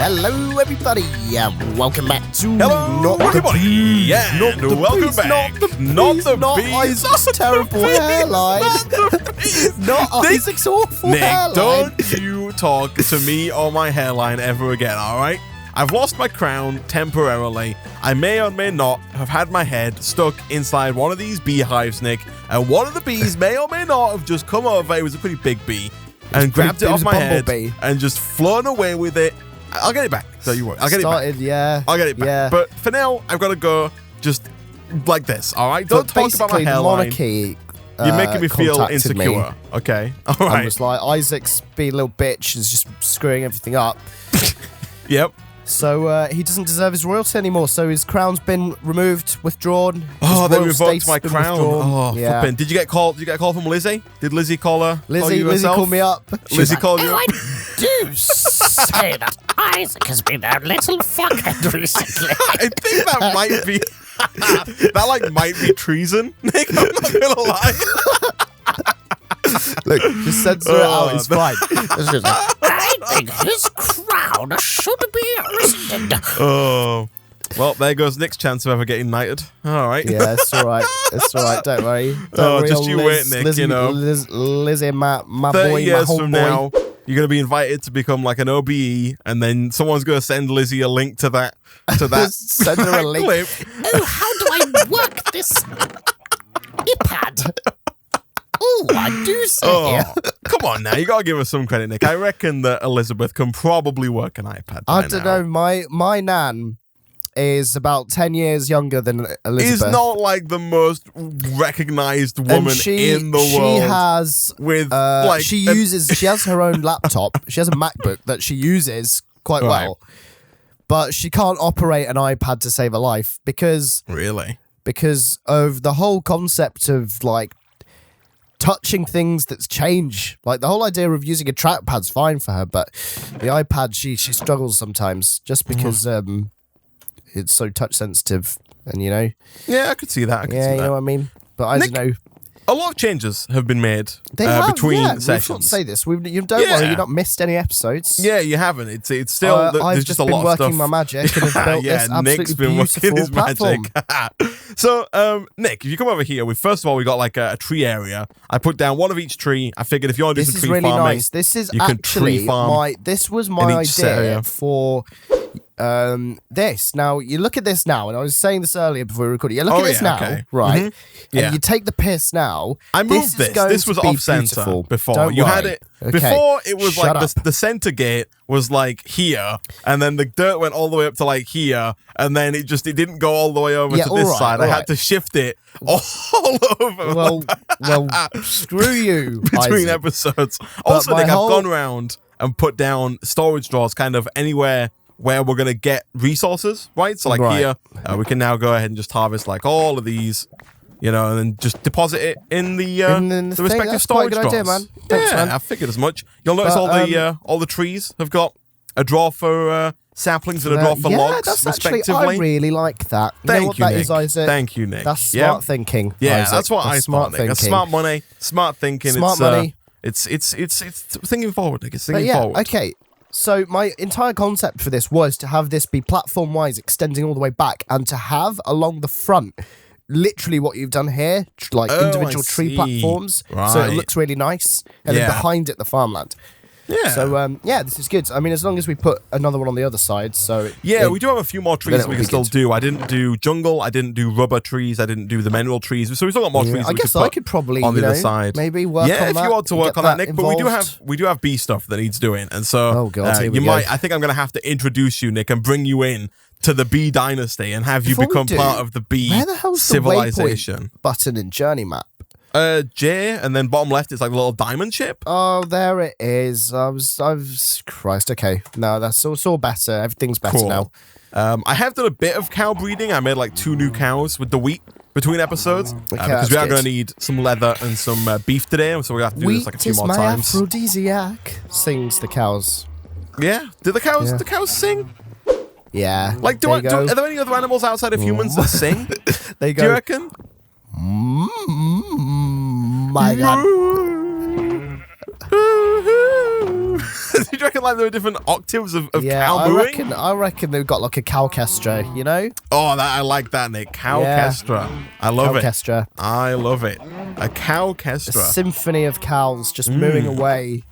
Hello, everybody. Welcome back to Hello, everybody. Welcome back. Not Isaac's terrible hairline. Not Isaac's awful Nick, hairline. don't you talk to me or my hairline ever again, all right? I've lost my crown temporarily. I may or may not have had my head stuck inside one of these beehives, Nick, and one of the bees may or may not have just come over. It was a pretty big bee. And grabbed it off my head and just flown away with it. I'll get it back. So you worry. I'll get it back. Yeah. I'll get it back. Yeah. But for now, I've got to go just like this, all right? Don't talk about my hairline. Monarchy, you're making me feel insecure. Me. Okay. All right. I was like, Isaac's being a little bitch is just screwing everything up. Yep. So he doesn't deserve his royalty anymore. So his crown's been removed, withdrawn. Oh, they revoked my crown. Oh, yeah. Flipping. Did you get a call from Lizzie? Did Lizzie call her? Lizzie called me up. Lizzie called you up? I do say that Isaac has been a little fuckhead recently. I think that might be might be treason, Nick. I'm not gonna lie. Look, just censor it out. It's fine. I think his crown should be rescinded. Oh. Well, there goes Nick's chance of ever getting knighted. All right. Yeah, it's all right. It's all right. Don't worry. Don't worry, just you wait, Nick. Lizzie, you know, Lizzie, my 30 boy, years my from homeboy. now, you're gonna be invited to become like an OBE, and then someone's gonna send Lizzie a link to that. Send her a link. Clip. Oh, how do I work this iPad? Oh, I do say here. Come on now, you gotta give us some credit, Nick. I reckon that Elizabeth can probably work an iPad. I don't know. My nan is about 10 years younger than Elizabeth. Is not like the most recognized woman in the world. She has with she has her own laptop. She has a MacBook that she uses quite well, but she can't operate an iPad to save her life because of the whole concept of like touching things that's change. Like the whole idea of using a trackpad's fine for her, but the iPad she struggles sometimes just because it's so touch sensitive, and you know. Yeah, I could see that. You know what I mean. But I don't know. A lot of changes have been made between sessions. We've say this. You don't worry, you've not missed any episodes. Yeah, you haven't. It's still I've just been a lot working of stuff. my magic and have built this absolutely Nick's been beautiful working his platform. magic. So, Nick, if you come over here, first of all we got like a tree area. I put down one of each tree. I figured if you want to do some tree farming, nice. This is actually this was my idea for this. Now you look at this now, and I was saying this earlier before we recorded. You look at this now, right? Mm-hmm. And you take the piss now. I moved this. This was off center before. Don't you worry. had it before. It was the center gate was like here, and then the dirt went all the way up to like here, and then it didn't go all the way over to this side. I had to shift it all over. Well, screw you. Between Isaac. episodes. Also, Nick, I've gone around and put down storage drawers kind of anywhere where we're going to get resources, right? So like here, we can now go ahead and just harvest like all of these, you know, and then just deposit it in the respective storage drawers. Idea, man. Thanks, man. I figured as much. You'll notice all the trees have got a drawer for saplings and a drawer for logs, that's respectively. I really like that. Thank you, Nick. Is, Isaac? Thank you, Nick. That's smart thinking. Yeah, Isaac. that's what I thought, Nick. That's smart money, smart thinking. Smart money. It's thinking forward, Nick. It's thinking forward. Okay. So my entire concept for this was to have this be platform-wise, extending all the way back, and to have along the front, literally what you've done here, like individual tree platforms, so it looks really nice, and then behind it the farmland. Yeah. So this is good. I mean, as long as we put another one on the other side, so we do have a few more trees we can still do. I didn't do jungle. I didn't do rubber trees. I didn't do the mineral trees. So we still got more trees. I guess I could probably on the other side maybe work on that. Yeah, if you want to work on that, Nick. Involved. But we do have bee stuff that needs doing, and so you might. I think I'm going to have to introduce you, Nick, and bring you in to the bee dynasty and have you become part of the bee civilization. The waypoint button in Journey Map? J, and then bottom left is like a little diamond chip. Oh, there it is. Christ, okay. No, that's all better. Everything's better now. I have done a bit of cow breeding. I made like 2 new cows with the wheat between episodes because we are going to need some leather and some beef today, so we have to do this like a few more times. Wheat is my aphrodisiac, sings the cows. Yeah, do the cows sing? Yeah. Like, are there any other animals outside of humans that sing? They go. Do you reckon? My God. you reckon like there are different octaves of Yeah, cow mooing? I reckon they've got like a cowchestra, you know? Oh, I like that, Nick. Cowchestra. I love it. Cowchestra. I love it. A A cowchestra. symphony of cows just mooing away.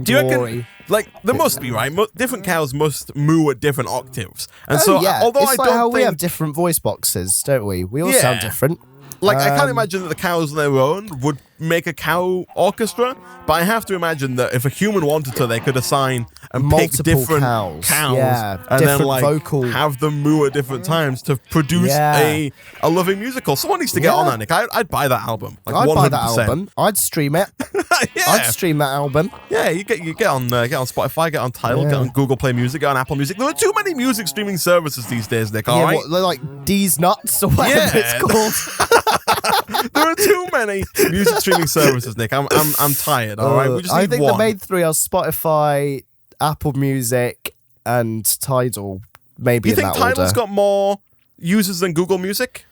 Do you reckon, like, there must be, right? Different cows must moo at different octaves. And so, although it's I like don't how think... we have different voice boxes, don't we? We all Yeah. sound different. Like, I can't imagine that the cows on their own would make a cow orchestra, but I have to imagine that if a human wanted to, they could assign and Multiple pick different cows. cows Yeah, and different then, like, vocal. have them moo at different times to produce a loving musical. Someone needs to get on that, Nick. I'd buy that album. Like, I'd 100%. buy that album. I'd stream it. Yeah. I'd stream that album. Yeah, you get on Spotify, get on Tidal, get on Google Play Music, get on Apple Music. There are too many music streaming services these days, Nick. All right, What, they're like D's Nuts or whatever it's called. there are too many music streaming services, Nick. I'm tired. All right, we just need I think one. the main three are Spotify, Apple Music, and Tidal. Maybe You in think that Tidal's order. got more users than Google Music?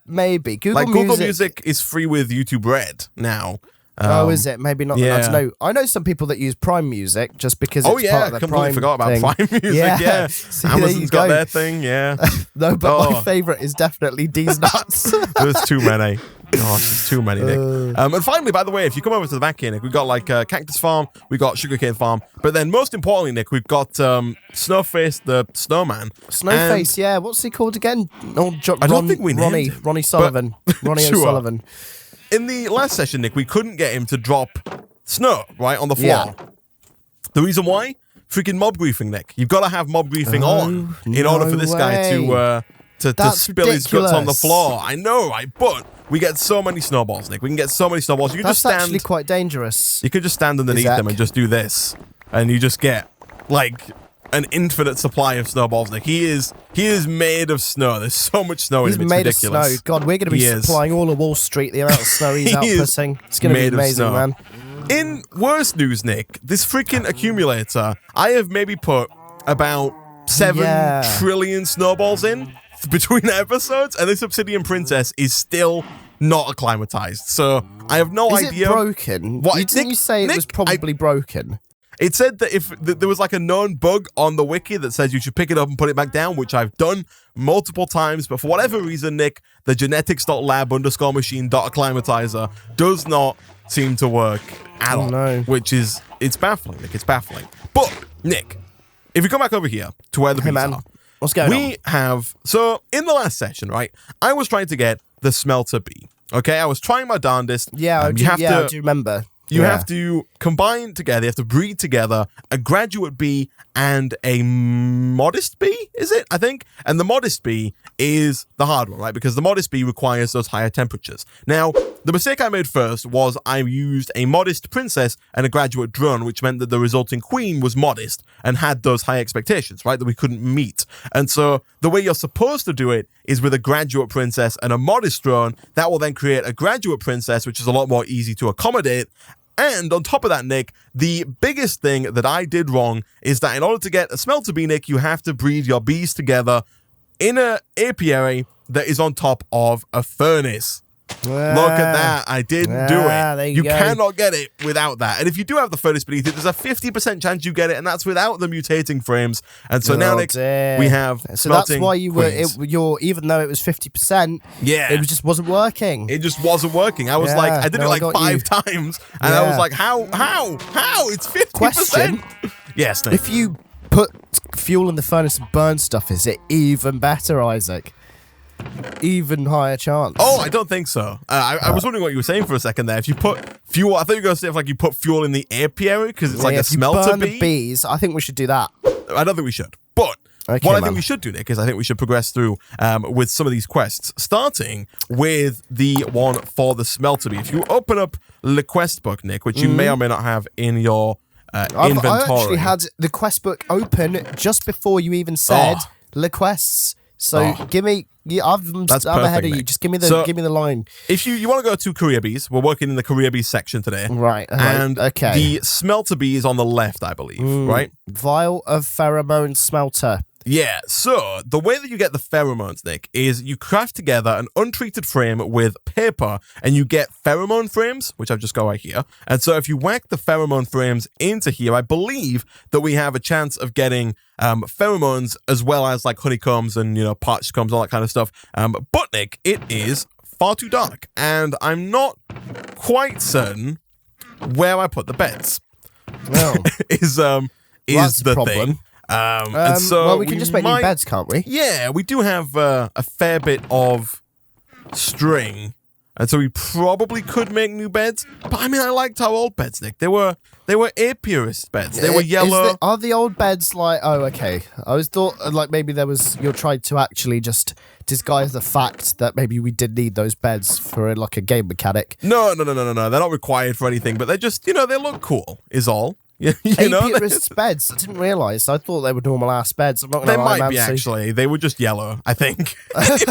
Maybe Google Google Music is free with YouTube Red now. Is it? Maybe not. yeah. I don't know. I know some people that use Prime Music just because it's Oh yeah, part of their completely Prime forgot about thing. Prime Music. Yeah, See, there you Amazon's got go. their thing. Yeah, No, but Oh. my favourite is definitely D's Nuts. there's too many. Gosh, there's too many, Nick. And finally, by the way, if you come over to the back here, Nick, we've got like Cactus Farm, we got Sugarcane Farm, but then most importantly, Nick, we've got Snowface the Snowman. Snowface, yeah. What's he called again? Oh, I don't think we named Ronnie Sullivan. Ronnie Sure. O'Sullivan. In the last session, Nick, we couldn't get him to drop snow, right, on the floor. Yeah. The reason why? Freaking mob griefing, Nick. You've got to have mob griefing on in order for this guy to That's spill his guts on the ridiculous. floor. I know, right? But we get so many snowballs, Nick. We can get so many snowballs. You can That's just stand. actually quite dangerous. You could just stand underneath Zach. them and just do this, and you just get like an infinite supply of snowballs. Nick, he is made of snow. There's so much snow in He's him. It's made ridiculous. of snow. God, we're going to be He is. supplying all of Wall Street the amount of snow he's He is outputting. It's going to be made of amazing, snow. man. In worse news, Nick, this freaking accumulator, I have maybe put about 7 trillion snowballs in between episodes, and this Obsidian Princess is still not acclimatized. So I have no Is idea. it broken? What- Didn't you say it Nick, was probably broken? It said that if there was like a known bug on the wiki that says you should pick it up and put it back down, which I've done multiple times, but for whatever reason, Nick, the genetics.lab_machine.acclimatizer does not seem to work at all, no. which is, it's baffling, Nick, it's baffling. But, Nick, if you come back over here to where the bees man. are, What's going on? we have, so in the last session, right, I was trying to get the smelter bee, okay? I was trying my darndest. Yeah, I do remember. You have to combine together, you have to breed together a graduate bee and a modest bee, is it? I think. And the modest bee is the hard one, right? Because the modest bee requires those higher temperatures. Now, the mistake I made first was I used a modest princess and a graduate drone, which meant that the resulting queen was modest and had those high expectations, right? That we couldn't meet. And so the way you're supposed to do it is with a graduate princess and a modest drone. That will then create a graduate princess, which is a lot more easy to accommodate. And on top of that, Nick, the biggest thing that I did wrong is that in order to get a smelter bee, Nick, you have to breed your bees together in an apiary that is on top of a furnace. Look at that. I didn't do it. There You go. cannot get it without that. And if you do have the furnace beneath it, there's a 50% chance you get it, and that's without the mutating frames. And so now, Nick, dear. we have So that's smelting why you queens. even though it was 50%, Yeah. it just wasn't working. It just wasn't working. I was Yeah, like, I did no, it I like got 5 you. times, and I was Yeah. like, how? It's 50%. Question. Yes, Nick. If you put fuel in the furnace and burn stuff, is it even better, Isaac? Even higher chance. Oh, I don't think so. I was wondering what you were saying for a second there. If you put fuel, I thought you were going to say if like you put fuel in the apiary because it's like a if you smelter burn bee. the bees, I think we should do that. I don't think we should. But Okay, what I man. think we should do, Nick, is I think we should progress through with some of these quests, starting with the one for the smelter bee. If you open up the quest book, Nick, which you may or may not have in your inventory. I actually had the quest book open just before you even said the quests. So give me. I'm That's ahead perfect, of you. Nick. Just give me the So- line. If you want to go to career bees, we're working in the career bees section today. Right. And okay. the smelter bee is on the left, I believe, right? Vial of pheromone smelter. Yeah, so the way that you get the pheromones, Nick, is you craft together an untreated frame with paper and you get pheromone frames, which I've just got right here. And so if you whack the pheromone frames into here, I believe that we have a chance of getting pheromones as well as like honeycombs and, parched combs, all that kind of stuff. But Nick, it is far too dark and I'm not quite certain where I put the beds. Well, is the problem. Thing. And so we can just make new beds, can't we? Yeah, we do have a fair bit of string, and so we probably could make new beds. But I mean, I liked our old beds, Nick. They were apiarist beds. They were yellow. Are the old beds like? Oh, okay. I was thought like maybe you tried to actually just disguise the fact that maybe we did need those beds for like a game mechanic. No. They're not required for anything, but they just they look cool. Is all. Apiarist beds. I didn't realise. I thought they were normal ass beds. I'm not gonna lie, they might be actually. They were just yellow, I think. Which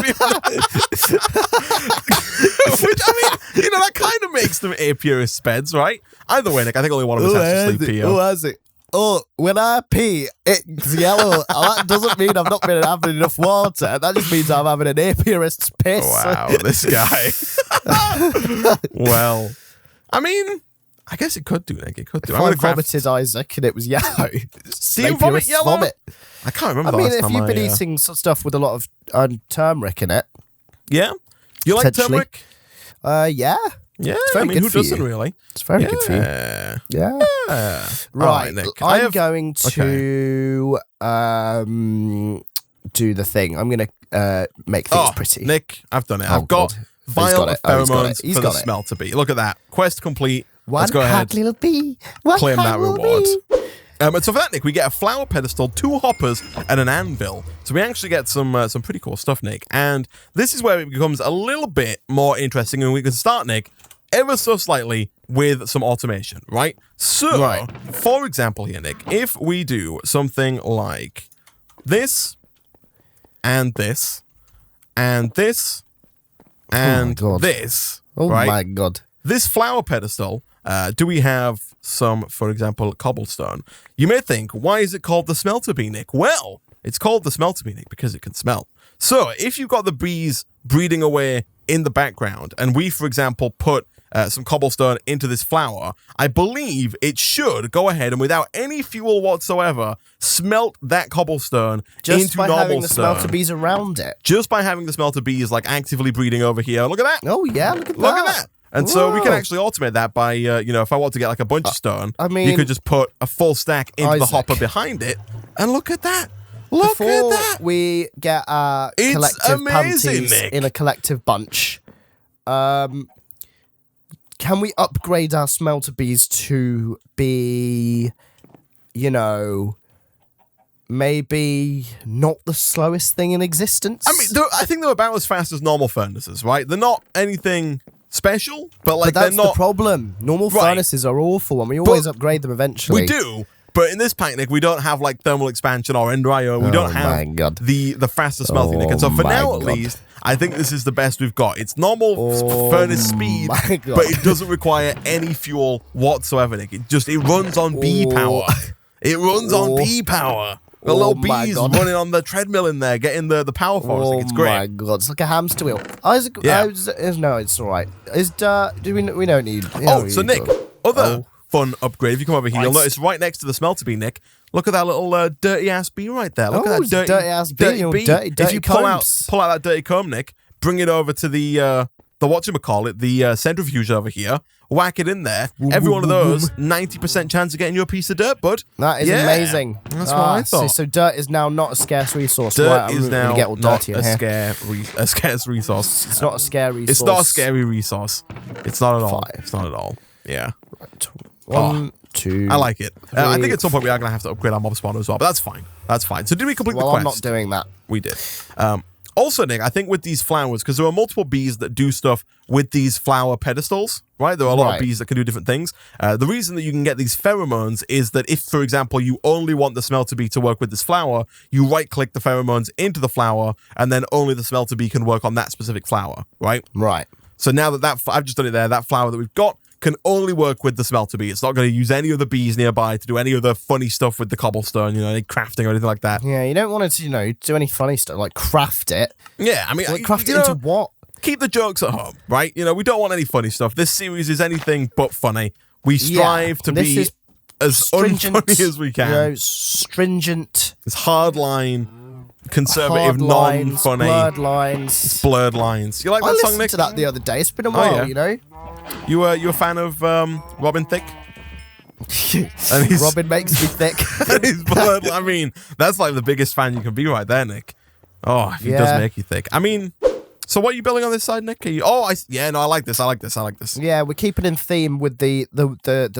I mean, that kind of makes them apiarist beds, right? Either way, Nick, I think only one of us has to sleep here. Who has it? Oh, when I pee, it's yellow. That doesn't mean I've not been having enough water. That just means I'm having an apiarist's piss. Wow, this guy. Well, I mean, I guess it could do, Nick. It could do. I vomited Isaac and it was yellow. Do you vomit yellow? Vomit. I can't remember. I mean, if you've been eating stuff with a lot of turmeric in it. Yeah? You like turmeric? Yeah. Yeah, it's very good who for doesn't you. really? It's very good for you. Yeah. Right, Nick. I'm going to do the thing. I'm going to make things pretty. Nick, I've done it. I've got vial of pheromones for the smelter bee. Look at that. Quest complete. Let's go ahead. Little bee. Claim that reward. And so for that, Nick, we get a flower pedestal, 2 hoppers, and an anvil. So we actually get some pretty cool stuff, Nick. And this is where it becomes a little bit more interesting, and we can start, Nick, ever so slightly with some automation, right? So, for example here, Nick, if we do something like this, and this, and this, and this, right? Oh my God. This flower pedestal, do we have some, for example, cobblestone? You may think, why is it called the smelter bee, Nick? Well, it's called the smelter bee, Nick, because it can smelt. So if you've got the bees breeding away in the background, and we, for example, put some cobblestone into this flower, I believe it should go ahead and without any fuel whatsoever, smelt that cobblestone into normal stone. Just by having the smelter bees around it. Just by having the smelter bees like actively breeding over here. Look at that. Oh yeah, look at that. Look at that. And so we can actually automate that by, if I want to get like a bunch of stone, you could just put a full stack into the hopper behind it. And look at that. Look at that. We get our collective panties Nick. in a collective bunch. Can we upgrade our smelter bees to be, maybe not the slowest thing in existence? I mean, I think they're about as fast as normal furnaces, right? They're not anything special, but that's they're not the problem. Normal furnaces are awful, and we always upgrade them eventually. We do, but in this pack, Nick, we don't have like thermal expansion or Ender IO. We don't have the faster smelting, Nick. And so for now, at least, I think this is the best we've got. It's normal furnace speed, but it doesn't require any fuel whatsoever, Nick. It runs on bee power. It runs on bee power. The little bees running on the treadmill in there, getting the power for us. It's great. Oh my God, it's like a hamster wheel. Isaac, no, it's all right. We don't need... so Nick, other fun upgrade, if you come over here, you'll notice right next to the smelter bee, Nick, look at that little dirty-ass bee right there. Look at that dirty-ass bee. Dirty if you pull out that dirty comb, Nick, bring it over to the whatchamacallit, the centrifuge over here, whack it in there. Every one of those, 90% chance of getting you a piece of dirt, bud. That is amazing. That's what I thought. So dirt is now not a scarce resource. Dirt is now not a scarce resource. It's not a scary resource. It's not a scary resource. It's not at all. It's not at all. Yeah. Right. 1, 2. I like it. I think at some point we are going to have to upgrade our mob spawner as well, but that's fine. That's fine. So did we complete the quest? I'm not doing that. We did. Also, Nick, I think with these flowers, because there are multiple bees that do stuff with these flower pedestals, right? There are a lot of bees that can do different things. The reason that you can get these pheromones is that if, for example, you only want the smelter bee to work with this flower, you right-click the pheromones into the flower, and then only the smelter bee can work on that specific flower, right? Right. So now that I've just done it there, that flower that we've got can only work with the smelter bee. It's not going to use any other bees nearby to do any other funny stuff with the cobblestone, any crafting or anything like that. Yeah, you don't want it to, do any funny stuff, like craft it. Yeah, I mean... Like, craft it into what? Keep the jokes at home, right? We don't want any funny stuff. This series is anything but funny. We strive to be as unfunny as we can. Stringent. It's hardline, conservative, non-funny. Blurred lines. Blurred lines. You like that song, Nick? I listened to that the other day. It's been a while, You a fan of Robin Thicke? And Robin makes me thick. He's blurred. I mean, that's like the biggest fan you can be right there, Nick. Oh, if he does make you thick. I mean... So what are you building on this side, Nick? I like this. Yeah, we're keeping in theme with the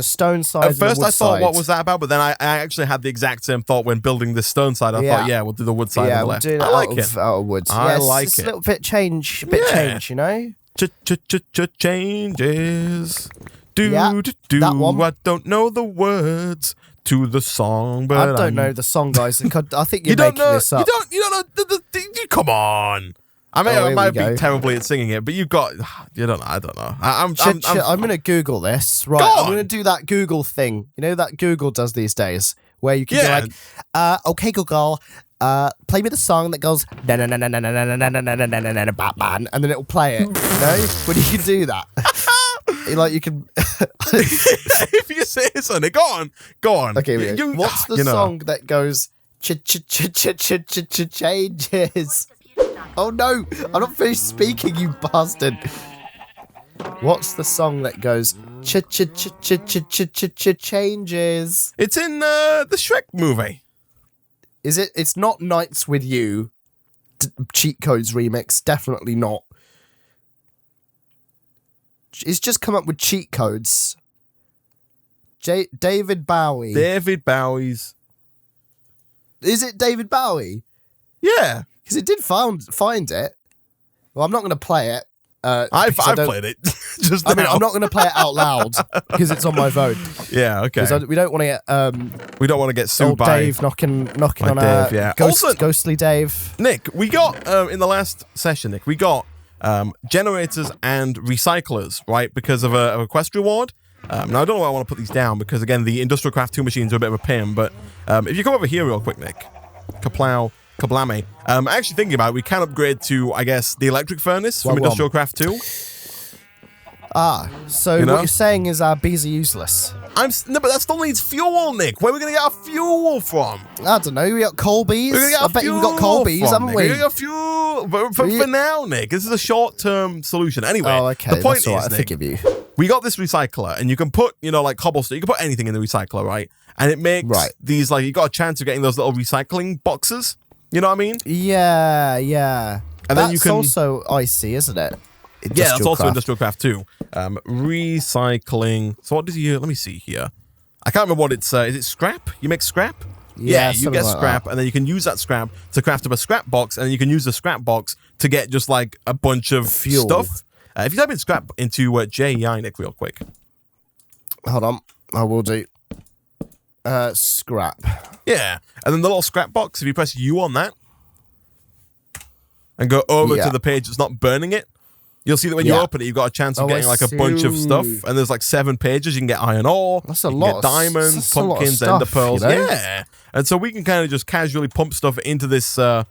stone side. At first, I thought, what was that about? But then I actually had the exact same thought when building the stone side. I thought, we'll do the wood side on the left. I like it. Out of woods. I like it's it. A little bit change, Changes. That one. I don't know the words to the song, but I don't know the song, guys. I think you're making this up. You don't know. Come on. I mean, I might be terribly at singing it, but you don't know. I don't know. I'm going to Google this. Right. I'm going to do that Google thing. You know that Google does these days where you can be like, okay, Google, play me the song that goes, Batman, and then it'll play it. When you can do that. You can... If you say it, Sonny, go on. Okay, what's the song that goes, changes? Oh no, I'm not finished speaking, you bastard. What's the song that goes changes? It's in the Shrek movie. Is it? It's not Nights with You. Cheat Codes remix, definitely not. It's just come up with cheat codes. David Bowie. David Bowie's. Is it David Bowie? Yeah. Because it did find it. Well, I'm not going to play it. I've played it. Just now. I mean, I'm not going to play it out loud because it's on my phone. Yeah, okay. We don't want to get. We don't want to get sued by Dave knocking on Dave, ghostly Dave. Nick, we got in the last session. Nick, we got generators and recyclers, right? Because of a quest reward. Now I don't know why I want to put these down because again, the Industrial Craft 2 machines are a bit of a pain. But if you come over here real quick, Nick, Kablame. Actually thinking about it, we can upgrade to, I guess, the electric furnace from Industrial Craft 2. So what you're saying is our bees are useless. No, but that still needs fuel, Nick. Where are we going to get our fuel from? I don't know. We got coal bees. I bet you we got coal bees, haven't we? We're going to get fuel. But for now, Nick, this is a short-term solution. Anyway, okay. The point is, right. Nick, I forgive you. We got this recycler, and you can put, like cobblestone, you can put anything in the recycler, right? And it makes these, you got a chance of getting those little recycling boxes. You know what I mean? Yeah. And then you can also icy, isn't it? That's also Industrial Craft 2. Recycling. So what does you? Let me see here. I can't remember what it's. Is it scrap? You make scrap? Yeah, you get scrap, and then you can use that scrap to craft up a scrap box, and then you can use the scrap box to get just like a bunch of fuel stuff. If you type in scrap into JEI, Nick, real quick. Hold on, I will do. Scrap. Yeah, and then the little scrap box. If you press U on that and go over to the page that's not burning it, you'll see that when you open it, you've got a chance of getting like a bunch of stuff. And there's like 7 pages. You can get iron ore. That's a lot. Get diamonds, that's pumpkins, ender pearls. Yeah. And so we can kind of just casually pump stuff into this, box.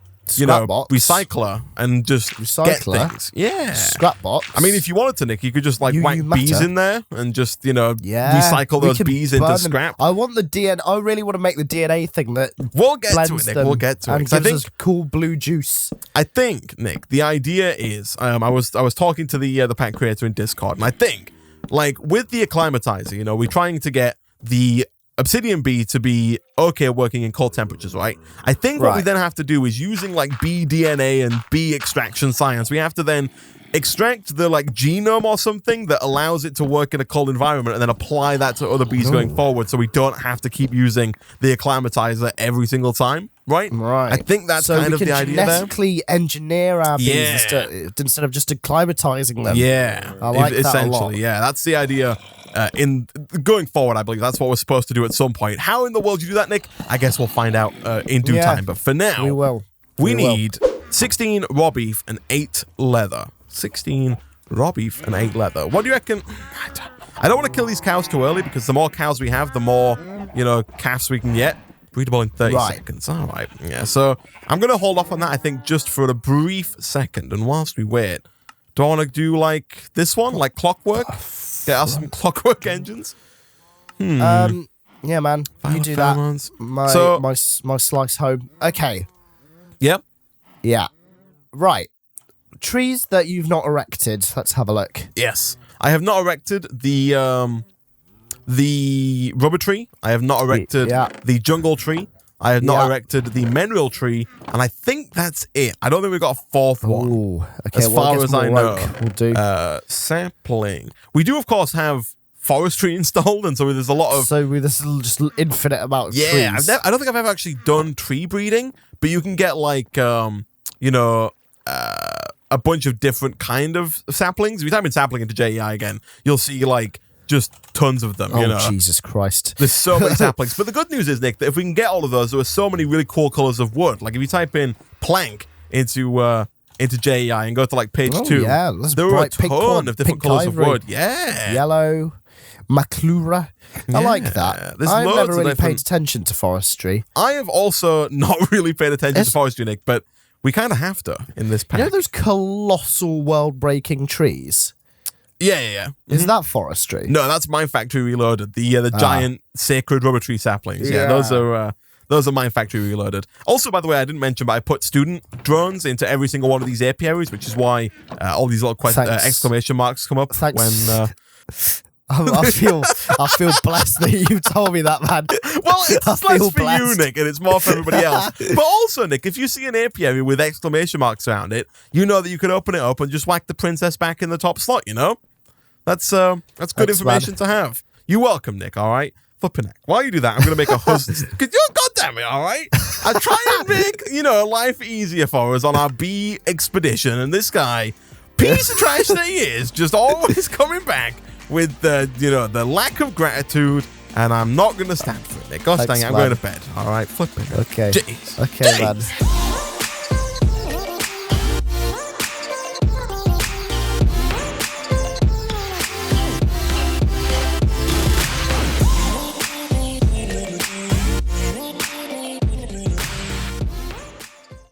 recycler and just get things. Yeah. Scrap box. I mean, if you wanted to, Nick, you could just whack bees in there and just, recycle those bees into scrap. I want the DNA. I really want to make the DNA thing that we'll get to it, Nick. We'll get to and it. gives us cool blue juice. I think, Nick, the idea is, I was talking to the pack creator in Discord, and I think, with the acclimatizer, we're trying to get the obsidian bee to be okay working in cold temperatures, right? I think what we then have to do is using bee DNA and bee extraction science. We have to then extract the genome or something that allows it to work in a cold environment and then apply that to other bees going forward so we don't have to keep using the acclimatizer every single time, right? Right. I think that's kind of the idea there. So we can genetically engineer our bees instead of just acclimatizing them. Yeah. I like that essentially, a lot. Yeah, that's the idea. In going forward, I believe that's what we're supposed to do at some point. How in the world you do that, Nick? I guess we'll find out in due time. But for now, we need 16 raw beef and 8 leather. 16 raw beef and 8 leather. What do you reckon? I don't want to kill these cows too early because the more cows we have, the more, calves we can get. Breedable in 30 seconds. All right. Yeah, so I'm going to hold off on that, I think, just for a brief second. And whilst we wait, do I want to do, like, this one? Like clockwork? Get us some clockwork engines? Yeah, man. You do that. My slice home. Okay. Yep. Yeah. Right. Trees that you've not erected. Let's have a look. Yes. I have not erected the rubber tree. I have not erected the jungle tree. I have not erected the mineral tree. And I think that's it. I don't think we've got a fourth one. Ooh, okay, as far as I know. We'll do. Sapling. We do, of course, have forestry installed. And so there's a lot of... So there's just infinite amount of trees. I don't think I've ever actually done tree breeding. But you can get, like, a bunch of different kind of saplings. If you type in sapling into JEI again, you'll see like just tons of them. Jesus Christ! There's so many saplings. But the good news is, Nick, that if we can get all of those, there are so many really cool colors of wood. Like if you type in plank into JEI and go to like page 2, there are a ton of different colors of wood. Yeah, yellow, maclura. I like that. I've never really paid attention to forestry. I have also not really paid attention to forestry, Nick, but we kind of have to in this pack. You know those colossal world-breaking trees? Yeah. Is that forestry? No, that's Mine Factory Reloaded. The giant sacred rubber tree saplings. Yeah, those are Mine Factory Reloaded. Also, by the way, I didn't mention, but I put student drones into every single one of these apiaries, which is why all these little exclamation marks come up when. I feel blessed that you told me that, man. Well, it's less for you, Nick, and it's more for everybody else. But also, Nick, if you see an apiary with exclamation marks around it, you know that you can open it up and just whack the princess back in the top slot, That's good information to have. You're welcome, Nick, all right? Flipping heck. While you do that, I'm going to make a husband... God damn it, all right? I try and make, life easier for us on our bee expedition, and this guy, piece of trash that he is, just always coming back with the lack of gratitude, and I'm not going to stand for it. Gosh dang it, I'm going to bed. All right, flipping. Okay. Jeez. Okay, man.